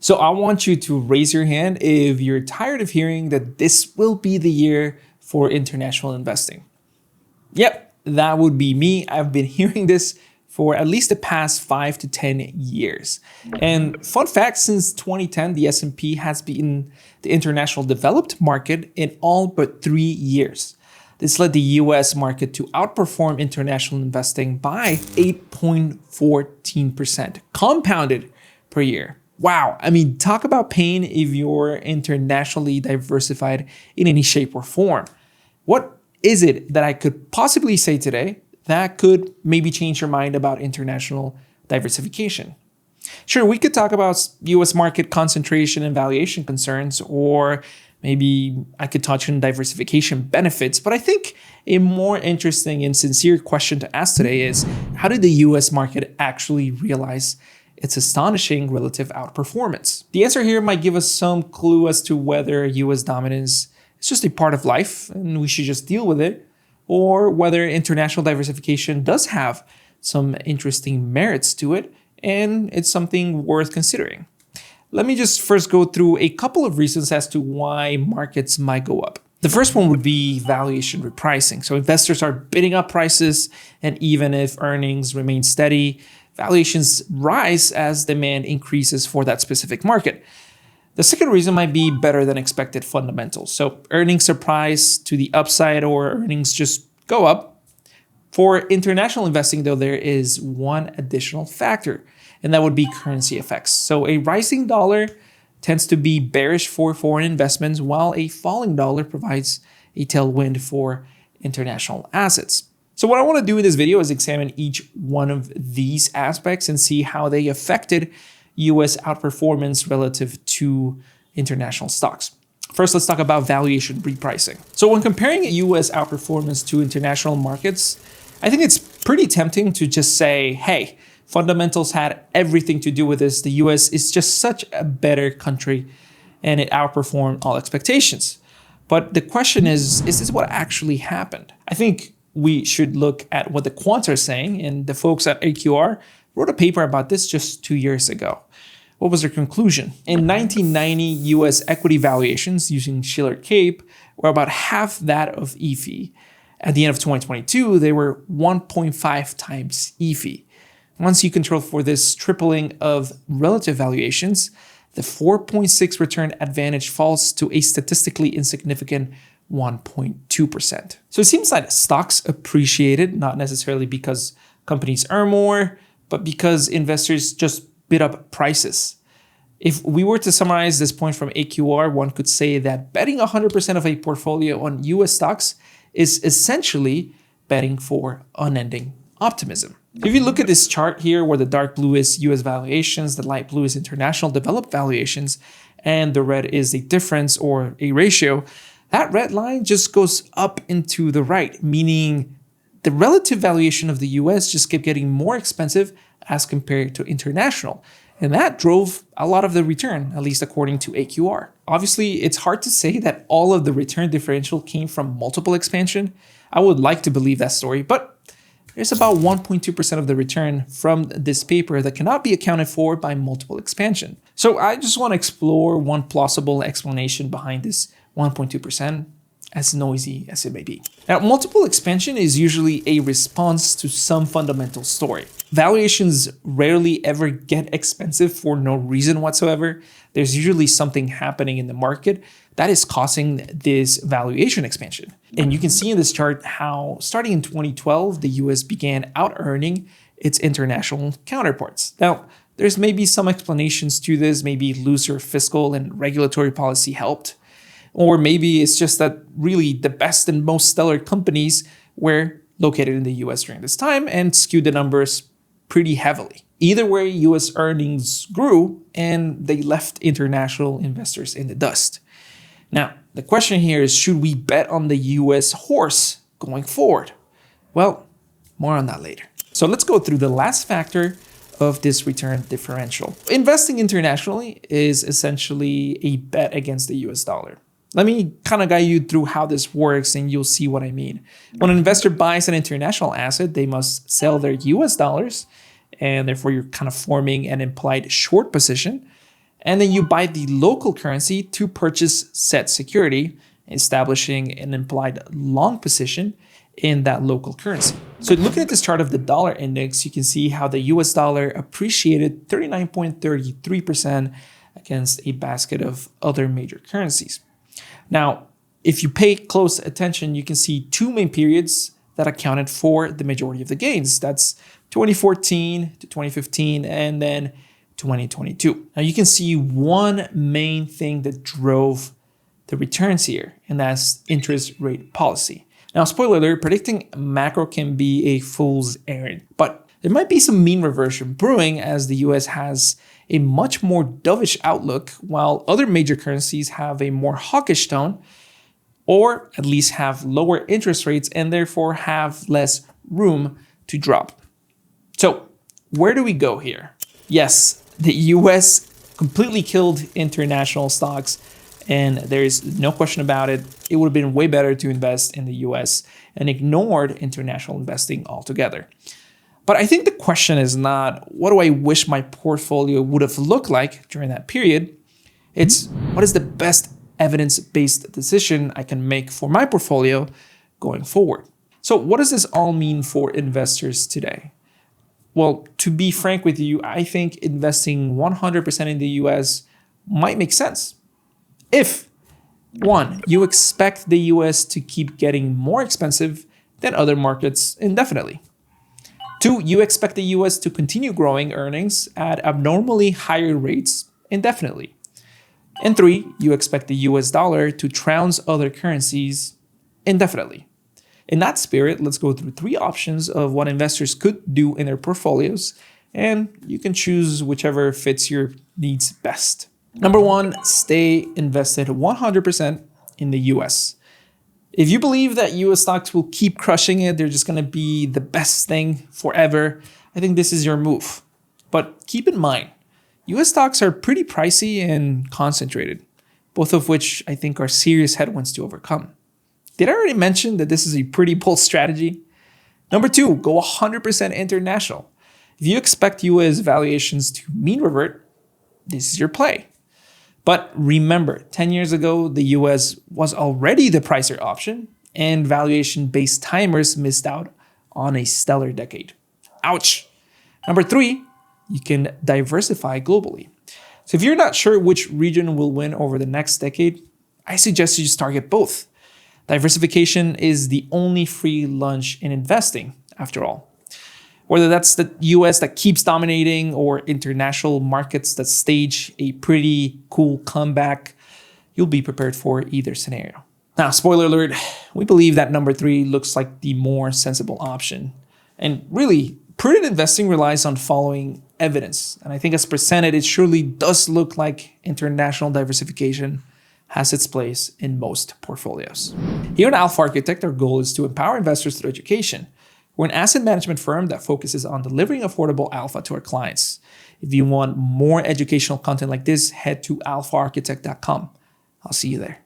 So I want you to raise your hand if you're tired of hearing that this will be the year for international investing. Yep, that would be me. I've been hearing this for at least the past 5 to 10 years. And fun fact, since 2010, the S&P has been the international developed market in all but 3 years. This led the US market to outperform international investing by 8.14%, compounded per year. Wow, I mean, talk about pain if you're internationally diversified in any shape or form. What is it that I could possibly say today that could maybe change your mind about international diversification? Sure, we could talk about US market concentration and valuation concerns, or maybe I could touch on diversification benefits, but I think a more interesting and sincere question to ask today is, how did the US market actually realize its astonishing relative outperformance? The answer here might give us some clue as to whether US dominance is just a part of life and we should just deal with it, or whether international diversification does have some interesting merits to it and it's something worth considering. Let me just first go through a couple of reasons as to why markets might go up. The first one would be valuation repricing. So investors are bidding up prices, and even if earnings remain steady, valuations rise as demand increases for that specific market. The second reason might be better than expected fundamentals. So earnings surprise to the upside, or earnings just go up. For international investing, though, there is one additional factor, and that would be currency effects. So a rising dollar tends to be bearish for foreign investments, while a falling dollar provides a tailwind for international assets. So what I want to do in this video is examine each one of these aspects and see how they affected US outperformance relative to international stocks. First, let's talk about valuation repricing. So when comparing US outperformance to international markets, I think it's pretty tempting to just say, hey, fundamentals had everything to do with this. The US is just such a better country and it outperformed all expectations. But the question is this what actually happened? I think we should look at what the quants are saying, and the folks at AQR wrote a paper about this just 2 years ago. What was their conclusion? In 1990, US equity valuations using Shiller Cape were about half that of EFI. At the end of 2022, they were 1.5 times EFI. Once you control for this tripling of relative valuations, the 4.6 return advantage falls to a statistically insignificant 1.2%. So it seems like stocks appreciated, not necessarily because companies earn more, but because investors just bid up prices. If we were to summarize this point from AQR, one could say that betting 100% of a portfolio on US stocks is essentially betting for unending optimism. If you look at this chart here, where the dark blue is US valuations, the light blue is international developed valuations, and the red is a difference or a ratio, that red line just goes up into the right, meaning the relative valuation of the US just kept getting more expensive as compared to international. And that drove a lot of the return, at least according to AQR. Obviously, it's hard to say that all of the return differential came from multiple expansion. I would like to believe that story, but there's about 1.2% of the return from this paper that cannot be accounted for by multiple expansion. So I just want to explore one plausible explanation behind this 1.2%, as noisy as it may be. Now, multiple expansion is usually a response to some fundamental story. Valuations rarely ever get expensive for no reason whatsoever. There's usually something happening in the market that is causing this valuation expansion. And you can see in this chart how starting in 2012, the US began out-earning its international counterparts. Now, there's maybe some explanations to this, maybe looser fiscal and regulatory policy helped. Or maybe it's just that really the best and most stellar companies were located in the US during this time and skewed the numbers pretty heavily. Either way, US earnings grew and they left international investors in the dust. Now, the question here is, should we bet on the US horse going forward? Well, more on that later. So let's go through the last factor of this return differential. Investing internationally is essentially a bet against the US dollar. Let me kind of guide you through how this works and you'll see what I mean. When an investor buys an international asset, they must sell their US dollars, and therefore you're kind of forming an implied short position. And then you buy the local currency to purchase said security, establishing an implied long position in that local currency. So looking at this chart of the dollar index, you can see how the US dollar appreciated 39.33% against a basket of other major currencies. Now, if you pay close attention, you can see two main periods that accounted for the majority of the gains. That's 2014 to 2015 and then 2022. Now you can see one main thing that drove the returns here, and that's interest rate policy. Now, spoiler alert, predicting macro can be a fool's errand, but there might be some mean reversion brewing as the US has a much more dovish outlook, while other major currencies have a more hawkish tone, or at least have lower interest rates and therefore have less room to drop. So where do we go here? Yes, the US completely killed international stocks, and there's no question about it. It would have been way better to invest in the US and ignored international investing altogether. But I think the question is not, what do I wish my portfolio would have looked like during that period? It's, what is the best evidence-based decision I can make for my portfolio going forward? So what does this all mean for investors today? Well, to be frank with you, I think investing 100% in the US might make sense. If, one, you expect the US to keep getting more expensive than other markets indefinitely. Two, you expect the US to continue growing earnings at abnormally higher rates indefinitely. And three, you expect the US dollar to trounce other currencies indefinitely. In that spirit, let's go through three options of what investors could do in their portfolios, and you can choose whichever fits your needs best. Number one, stay invested 100% in the US. If you believe that US stocks will keep crushing it, they're just going to be the best thing forever, I think this is your move. But keep in mind, US stocks are pretty pricey and concentrated, both of which I think are serious headwinds to overcome. Did I already mention that this is a pretty bold strategy? Number two, go 100% international. If you expect US valuations to mean revert, this is your play. But remember, 10 years ago, the US was already the pricier option, and valuation-based timers missed out on a stellar decade. Ouch. Number three, you can diversify globally. So if you're not sure which region will win over the next decade, I suggest you just target both. Diversification is the only free lunch in investing, after all. Whether that's the US that keeps dominating or international markets that stage a pretty cool comeback, you'll be prepared for either scenario. Now, spoiler alert, we believe that number three looks like the more sensible option. And really, prudent investing relies on following evidence. And I think as presented, it surely does look like international diversification has its place in most portfolios. Here at Alpha Architect, our goal is to empower investors through education. We're an asset management firm that focuses on delivering affordable alpha to our clients. If you want more educational content like this, head to alphaarchitect.com. I'll see you there.